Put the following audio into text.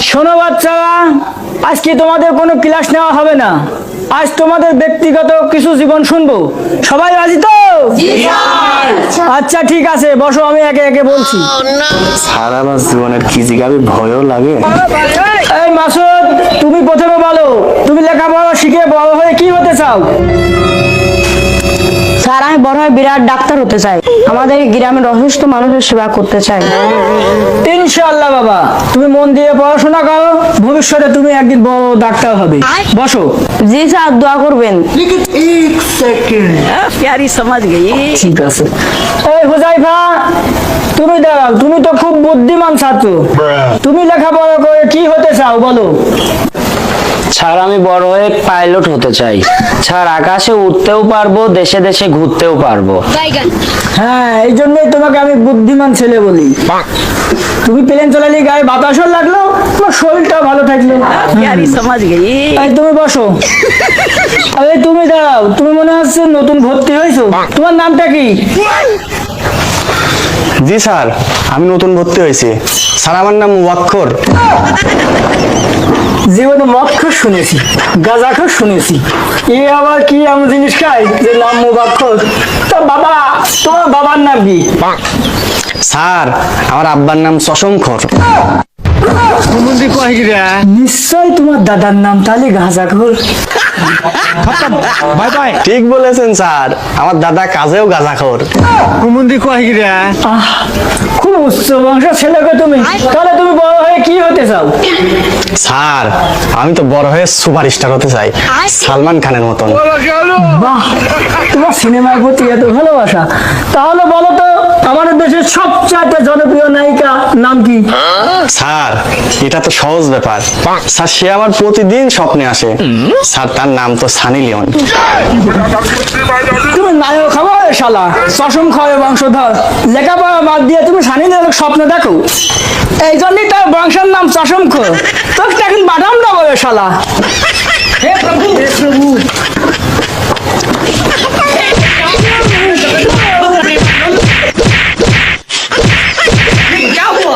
শোনো বাচ্চারা, আজকে তোমাদের কোনো ক্লাস নেওয়া হবে না। আজ তোমাদের ব্যক্তিগত কিছু জীবন শুনবো। সবাই রাজি তো? আচ্ছা ঠিক আছে, বসো, আমি একে একে বলছি। স্যার আমার জীবনের কি জিগাবে ভয়ও লাগে। এই মাসুদ, তুমি প্রথমে বলো, তুমি লেখাপড়া শিখে বড় হয়ে কি হতে চাও? স্যার, আমি বড় হয়ে বিরাট ডাক্তার হতে চাই। আমাদের এই গ্রামের অসুস্থ মানুষের সেবা করতে চাই। ইনশাআল্লাহ বাবা, তুমি মন দিয়ে পড়াশোনা করো, ভবিষ্যতে তুমি একদিন বড় ডাক্তার হবে। বসো। জি স্যার, দোয়া করবেন। प्यारी समझ गई। ঠিক আছে। এই হুজাইফা, তুমি দাঁড়াও, তুমি তো খুব বুদ্ধিমান ছাত্র। তুমি লেখাপড়া করে কি হতে চাও বলো? স্যার আমি বড় হয়ে পাইলট হতে চাই। স্যার আকাশে উঠতেও পারবো, দেশে দেশে ঘুরতেও পারবো। হ্যাঁ, এই জন্যই তোমাকে আমি বুদ্ধিমান ছেলে বলি। তুমি প্লেন চালালে গায়ে বাতাসও লাগলো, তোমার শরীরটাও ভালো থাকলো। प्यारी समझ गई। এই তুমি বসো। আরে তুমি দাঁড়াও, তুমি মনে হচ্ছে নতুন ভর্তি হয়েছো। তোমার নামটা কি? জি স্যার, আমি নতুন ভর্তি হয়েছি। স্যার আমার নাম মুবাক্কর। জীবনে মদখোর শুনেছি, গাঁজাখোর শুনেছি, এ আবার কি এমন জিনিস খায় যে নাম মুবাক্কর? তা বাবা, তোমার বাবার নাম কি? স্যার আমার আব্বার নাম চশমখোর। নিশ্চয় তোমার দাদার নাম তাহলে গাঁজাখোর। ঠিক বলেছেন স্যার, আমার দাদা কাজেও গাঁজাখোর। আহ, খুব উচ্চ বংশের ছেলে গো তুমি। তাহলে তুমি বড় হয়ে কি হতে চাও? স্যার আমি তো বড় হয়ে সুপারস্টার হতে চাই, সালমান খানের মতন। বাহ, তোমার সিনেমার প্রতি এত ভালোবাসা। তাহলে বলো তো, আমাদের দেশের সবচাইতে জনপ্রিয় নায়িকা নাম কি? স্যার এটা তো সহজ ব্যাপার। স্যার সে আমার প্রতিদিন স্বপ্নে আসে। স্যার তার নাম তো সানি লিওন। তুমি নায়ক খাবো শালা, চশম খাওয়া বংশধর, লেখাপড়া বাদ দিয়ে তুমি সানি লিওনের স্বপ্ন দেখো। এই জন্যই তার বংশের নাম চশম খো। তোকে এখন বাদাম দেবো শালা। হে প্রভু, হে প্রভু। क्या हुआ?